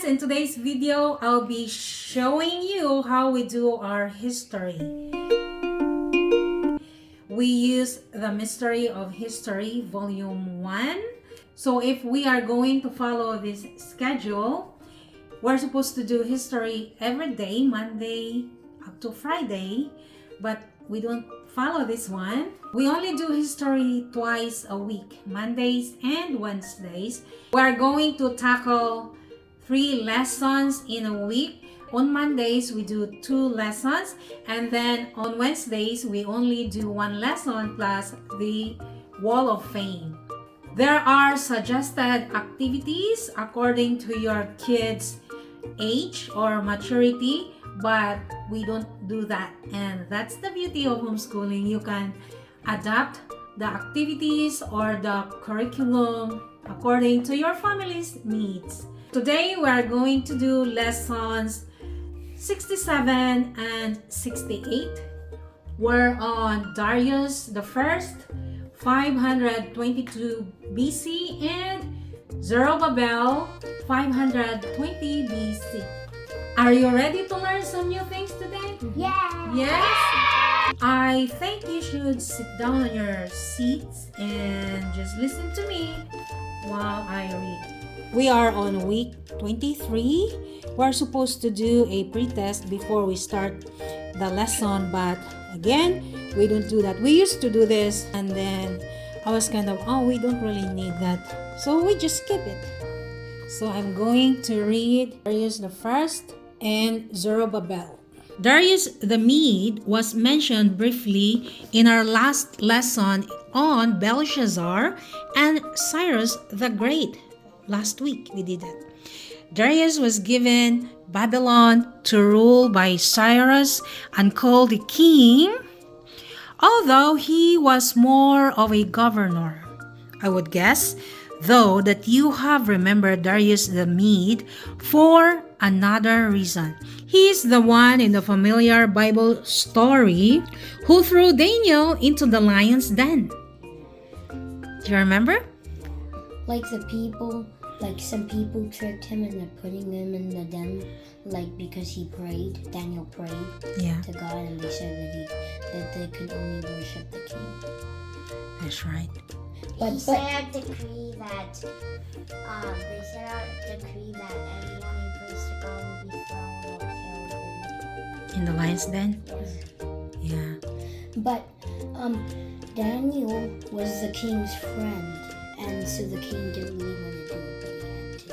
Science. In today's video, I'll be showing you how we do our history. We use the Mystery of History Volume 1. So if we are going to follow this schedule, we're supposed to do history every day, Monday up to Friday, but we don't follow this one. We only do history twice a week, Mondays and Wednesdays. We're going to tackle 3 lessons in a week. On Mondays, we do 2 lessons, and then on Wednesdays, we only do 1 lesson plus the Wall of Fame. There are suggested activities according to your kids' age or maturity, but we don't do that. And that's the beauty of homeschooling. You can adapt the activities or the curriculum according to your family's needs. Today, we are going to do lessons 67 and 68. We're on Darius the First, 522 BC, and Zerubbabel, 520 BC. Are you ready to learn some new things today? Yeah! Yes? I think you should sit down on your seats and just listen to me while I read. We are on week 23. We're supposed to do a pretest before we start the lesson, but again, we don't do that. We used to do this, and then I was kind of, we don't really need that. So we just skip it. So I'm going to read Darius the First and Zerubbabel. Darius the Mede was mentioned briefly in our last lesson on Belshazzar and Cyrus the Great. Last week we did that. Darius was given Babylon to rule by Cyrus and called the king, although he was more of a governor. I would guess, though, that you have remembered Darius the Mede for another reason. He is the one in the familiar Bible story who threw Daniel into the lion's den. Do you remember? Some people tricked him into putting him in the den, because he prayed. Daniel prayed to God, and they said that they could only worship the king. That's right. But They set out a decree that everyone who prays to God will be thrown or killed. In the lion's den? Yes. Yeah. But Daniel was the king's friend, and so the king didn't really want to do it, but he had to.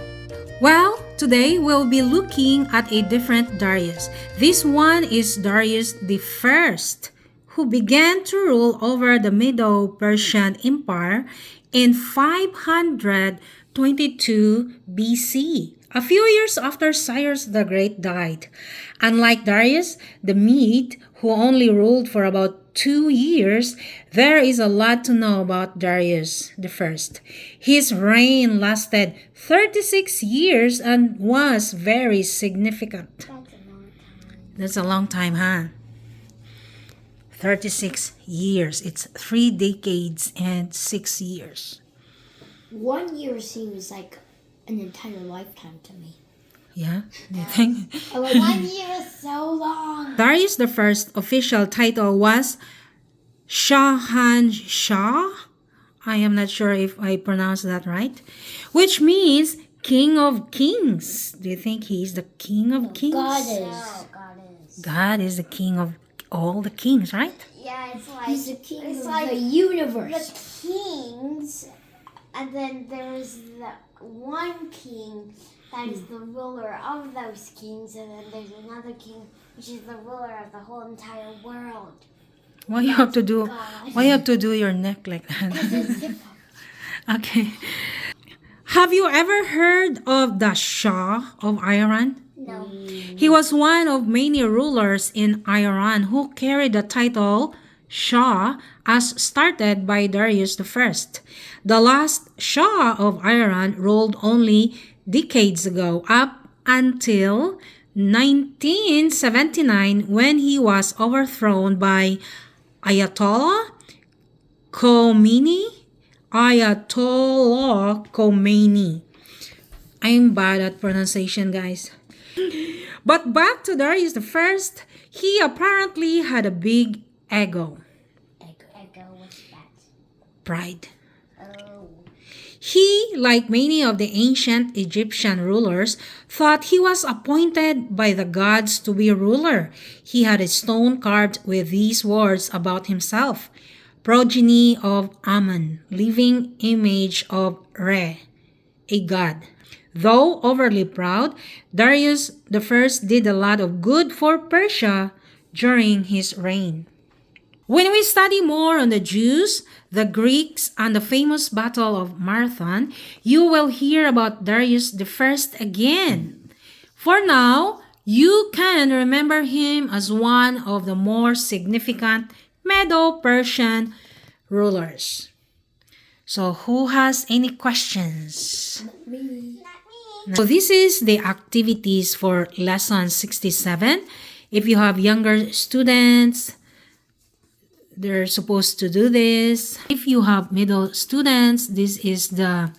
Well, today we'll be looking at a different Darius. This one is Darius the First, who began to rule over the Medo-Persian Empire in 522 BC, a few years after Cyrus the Great died. Unlike Darius the Mede, who only ruled for about 2 years, there is a lot to know about Darius the First. His reign lasted 36 years and was very significant. That's a long time. That's a long time, huh? 36 years. It's 3 decades and 6 years. 1 year seems like an entire lifetime to me. Yeah, do you think? 1 year is so long. Darius the First official title was Shahanshah. I am not sure if I pronounced that right, which means King of Kings. Do you think he's the King of Kings? God is. No, God is. God is the King of all the kings, right? Yeah, it's like He's the king it's of like the universe. the kings, and then there's the one king that is the ruler of those kings, and then there's another king which is the ruler of the whole entire world. Why you have to do? God. Why you have to do your neck like that? Okay. Have you ever heard of the Shah of Iran? No. He was one of many rulers in Iran who carried the title Shah as started by Darius the First. The last Shah of Iran ruled only decades ago, up until 1979, when he was overthrown by Ayatollah Khomeini. I'm bad at pronunciation, guys. But back to Darius the First, he apparently had a big ego. Ego, what's that? Pride. Oh. He, like many of the ancient Egyptian rulers, thought he was appointed by the gods to be a ruler. He had a stone carved with these words about himself: progeny of Ammon, living image of Re, a god. Though overly proud, Darius the First did a lot of good for Persia during his reign. When we study more on the Jews, the Greeks, and the famous Battle of Marathon, you will hear about Darius the First again. For now, you can remember him as one of the more significant Medo-Persian rulers. So who has any questions? Me. So this is the activities for lesson 67. If you have younger students, they're supposed to do this. If you have middle students, this is the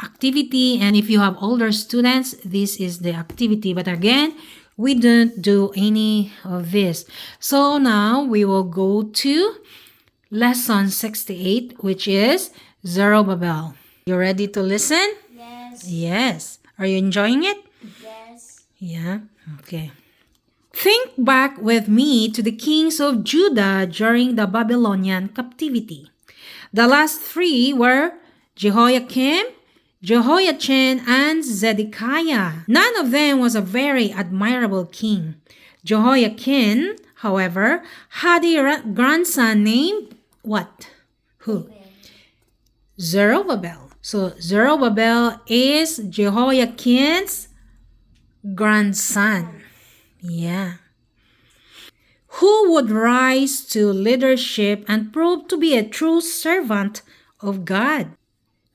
activity. And if you have older students, this is the activity. But again, we don't do any of this. So now we will go to lesson 68, which is Zerubbabel. You ready to listen? Yes. Yes. Are you enjoying it? Yes. Yeah? Okay. Think back with me to the kings of Judah during the Babylonian captivity. The last three were Jehoiakim, Jehoiachin, and Zedekiah. None of them was a very admirable king. Jehoiakim, however, had a grandson named what? Who? Zerubbabel. So Zerubbabel is Jehoiakim's grandson. Yeah. Who would rise to leadership and prove to be a true servant of God?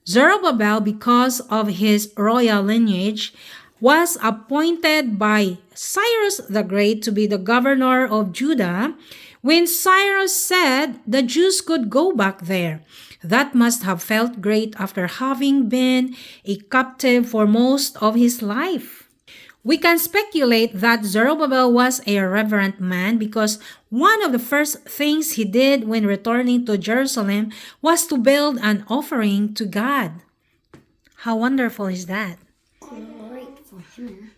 Zerubbabel, because of his royal lineage, was appointed by Cyrus the Great to be the governor of Judah when Cyrus said the Jews could go back there. That must have felt great after having been a captive for most of his life. We can speculate that Zerubbabel was a reverent man because one of the first things he did when returning to Jerusalem was to build an offering to God. How wonderful is that? Great for him.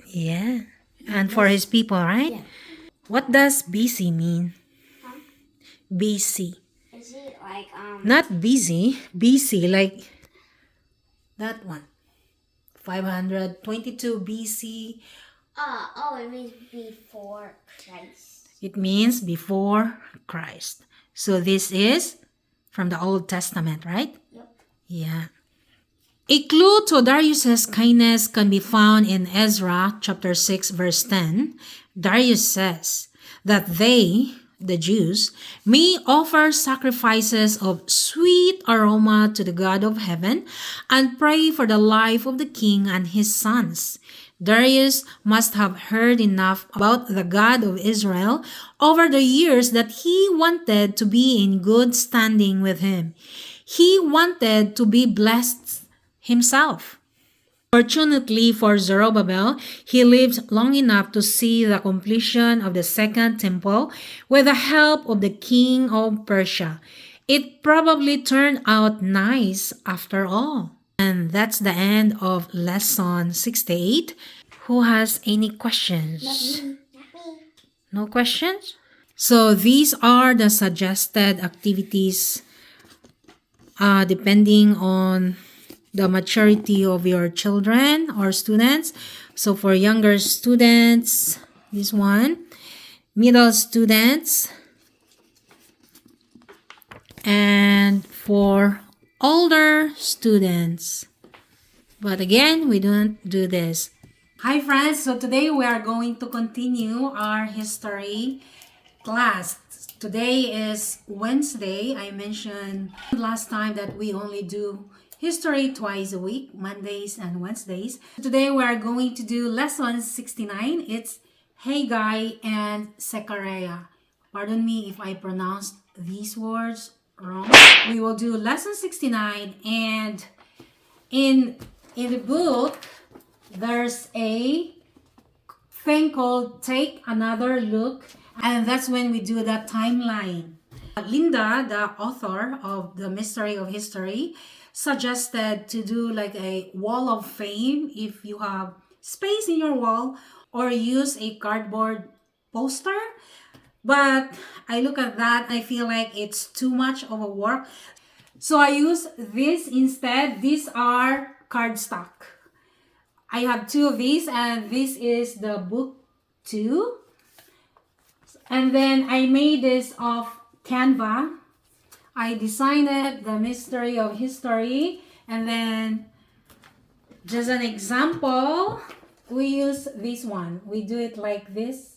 Yeah. And for his people, right? Yeah. What does BC mean? BC. Is it like Not busy, BC, like that one. 522 BC. it means before Christ. It means before Christ. So this is from the Old Testament, right? Yep. Yeah. A clue to Darius's kindness can be found in Ezra chapter 6 verse 10. Darius says that they, the Jews, may offer sacrifices of sweet aroma to the God of heaven and pray for the life of the king and his sons. Darius must have heard enough about the God of Israel over the years that he wanted to be in good standing with him. He wanted to be blessed himself. Fortunately for Zerubbabel, he lived long enough to see the completion of the second temple with the help of the king of Persia. It probably turned out nice after all. And that's the end of lesson 68. Who has any questions? No questions? So these are the suggested activities depending on the maturity of your children or students. So for younger students, this one. Middle students. And for older students. But again, we don't do this. Hi friends, so today we are going to continue our history class. Today is Wednesday. I mentioned last time that we only do history twice a week, Mondays and Wednesdays. Today we are going to do lesson 69. It's Haggai and Zechariah. Pardon me if I pronounced these words wrong. We will do lesson 69, and in the book there's a thing called take another look, and that's when we do the timeline. Linda, the author of The Mystery of History, suggested to do like a wall of fame if you have space in your wall, or use a cardboard poster. But I look at that, I feel like it's too much of a work. So I use this instead. These are cardstock. I have two of these, and this is the book 2. And then I made this off Canva. I designed it, The Mystery of History. And then, just an example, we use this one. We do it like this.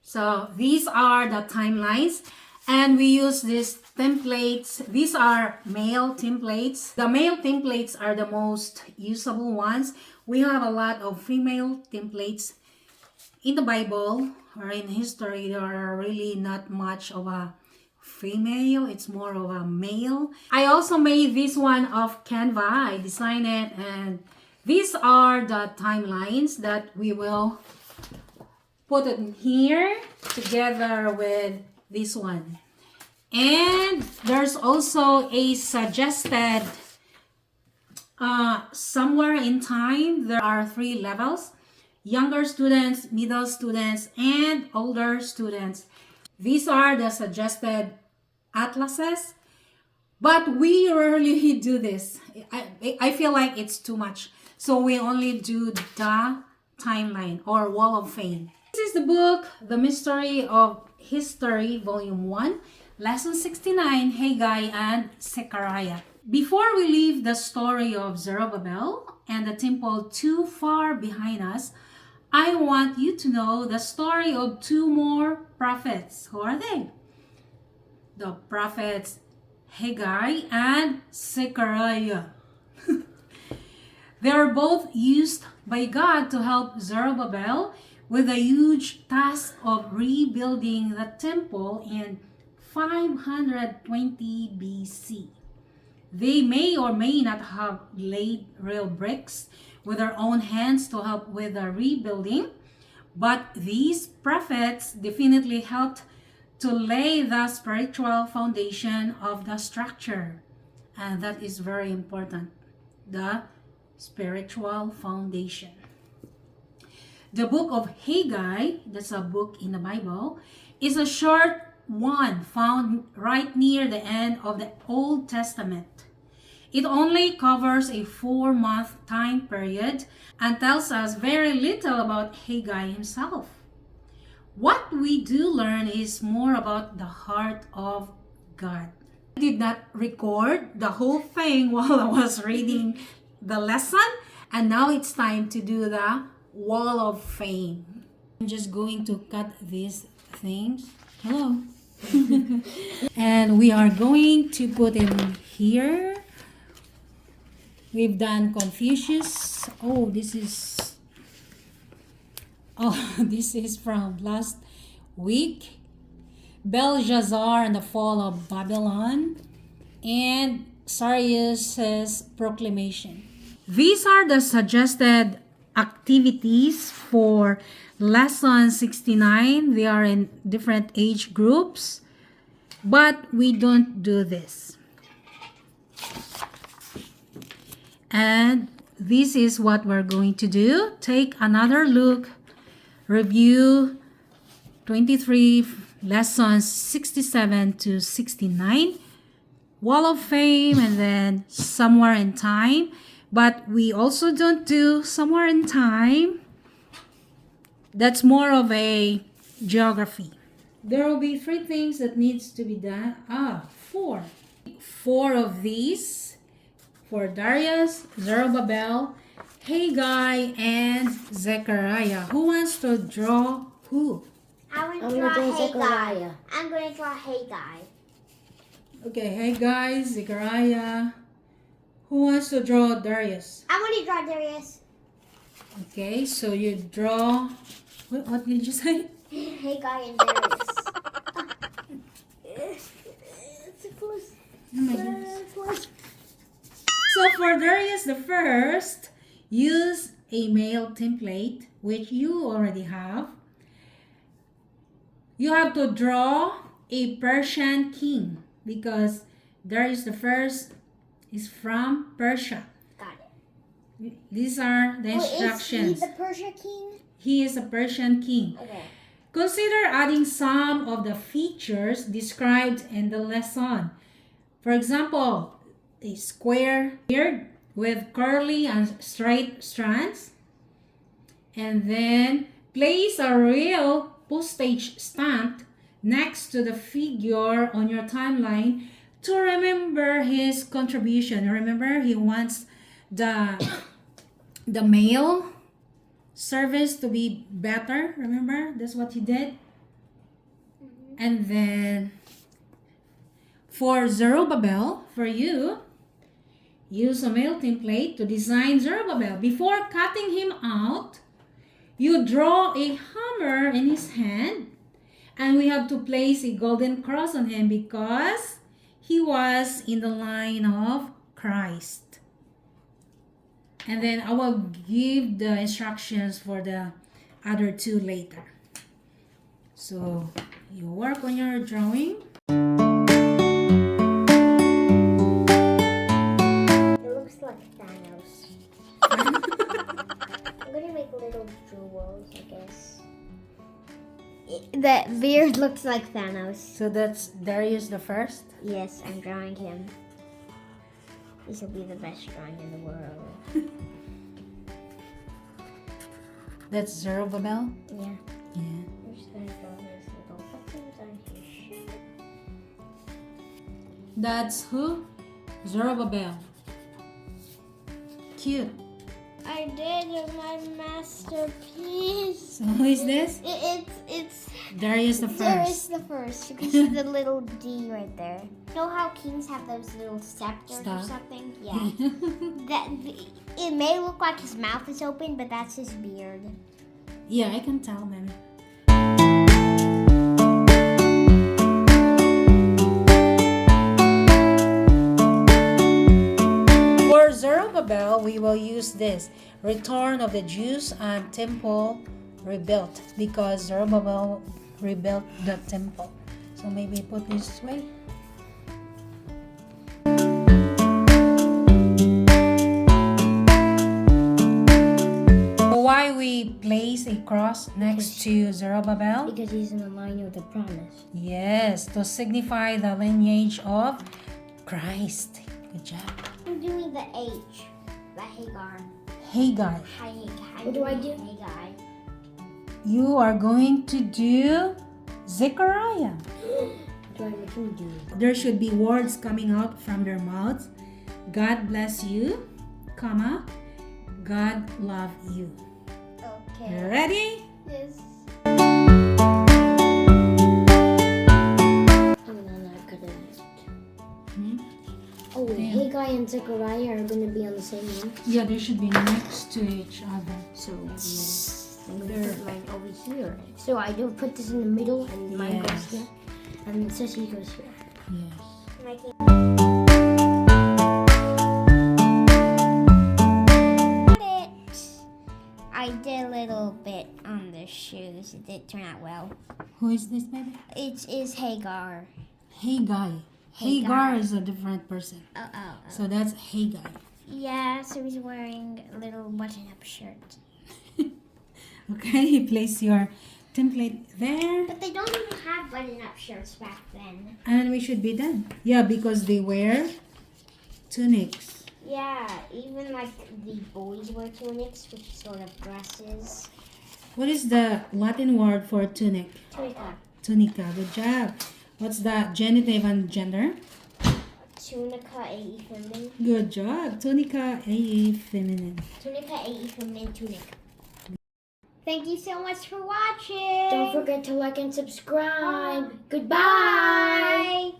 So these are the timelines. And we use these templates. These are male templates. The male templates are the most usable ones. We have a lot of female templates. In the Bible or in history, there are really not much of a female. It's more of a male. I also made this one off Canva. I designed it, and these are the timelines that we will put it here together with this one. And there's also a suggested somewhere in time. There are 3 levels: younger students, middle students, and older students. These are the suggested atlases, but we rarely do this. I feel like it's too much. So we only do the timeline or wall of fame. This is the book, The Mystery of History, Volume 1, Lesson 69, Haggai and Zechariah. Before we leave the story of Zerubbabel and the temple too far behind us, I want you to know the story of 2 more prophets. Who are they? The prophets Haggai and Zechariah. They are both used by God to help Zerubbabel with the huge task of rebuilding the temple in 520 BC. They may or may not have laid real bricks with their own hands to help with the rebuilding, but these prophets definitely helped to lay the spiritual foundation of the structure. And that is very important, the spiritual foundation. The book of Haggai, that's a book in the Bible, is a short one found right near the end of the Old Testament. It only covers a 4-month time period and tells us very little about Haggai himself. What we do learn is more about the heart of God. I did not record the whole thing while I was reading the lesson, and now it's time to do the wall of fame. I'm just going to cut these things. Hello. And we are going to put him here. We've done Confucius. This is from last week. Belshazzar and the fall of Babylon, and Cyrus's proclamation. These are the suggested activities for lesson 69. They are in different age groups, but we don't do this. And this is what we're going to do. Take another look. Review 23 lessons 67 to 69. Wall of Fame, and then Somewhere in Time. But we also don't do Somewhere in Time. That's more of a geography. There will be 3 things that needs to be done. 4. 4 of these for Darius, Zerubbabel, Haggai, and Zechariah. Who wants to draw who? I'm going to draw Haggai. I'm going to draw Haggai. Okay, Haggai, Zechariah. Who wants to draw Darius? I want to draw Darius. Okay, so you draw... What did you say? Haggai and Darius. It's close. Oh my goodness. Close. So for Darius the first, use a male template, which you already have. You have to draw a Persian king because Darius the first is from Persia. Got it. These are the instructions. Is he the Persia king? He is a Persian king. Okay. Consider adding some of the features described in the lesson. For example, a square beard with curly and straight strands. And then place a real postage stamp next to the figure on your timeline to remember his contribution. Remember, he wants the mail service to be better. Remember, that's what he did. And then for Zerubbabel, for you, use a mail template to design Zerubbabel. Before cutting him out, you draw a hammer in his hand, and we have to place a golden cross on him because he was in the line of Christ. And then I will give the instructions for the other two later. So you work on your drawing. It looks like Thanos. I'm gonna make little jewels, I guess. The beard looks like Thanos. So that's Darius the first. Yes, I'm drawing him. This will be the best drawing in the world. That's Zerubbabel. Yeah. Yeah. I'm just gonna draw his little buttons on his shirt. That's who? Zerubbabel. Cute. I did my masterpiece. So who is this? It's Darius the There first. is the first. You can see the little D right there. You know how kings have those little scepters or Stop. something? Yeah. It may look like his mouth is open, but that's his beard. Yeah, I can tell, maybe. For Zerubbabel, we will use this. Return of the Jews and temple rebuilt, because Zerubbabel rebuilt the temple. So maybe put this way. Why we place a cross next to Zerubbabel? Because he's in the line of the promise. Yes, to signify the lineage of Christ. Good job. I'm doing the H, the Hagar. Haggai. What do I do? Hagar. You are going to do Zechariah. What do I make him do? There should be words coming out from their mouths. God bless you, comma, God love you. Okay. Ready? Yes. And then I could have. Hmm? Oh, wait, Yeah. Haggai and Zechariah are going to be on the same one. Yeah, they should be next to each other. So I'm going to put mine over here. So I do put this in the middle, and mine goes Yes. here, and Sissy goes here. Yes. I did a little bit on the shoes. It did turn out well. Who is this, baby? It is Hagar. Haggai. Hagar is a different person. Oh. So that's Haggai. Yeah, so he's wearing a little button-up shirt. Okay, place your template there. But they don't even have button-up shirts back then. And we should be done. Yeah, because they wear tunics. Yeah, even like the boys wear tunics, which is sort of dresses. What is the Latin word for tunic? Tunica. Tunica. Good job. What's the genitive and gender? Tunica, AE feminine. Good job. Tunica, AE feminine. Tunica, AE feminine, tunic. Thank you so much for watching. Don't forget to like and subscribe. Bye. Goodbye.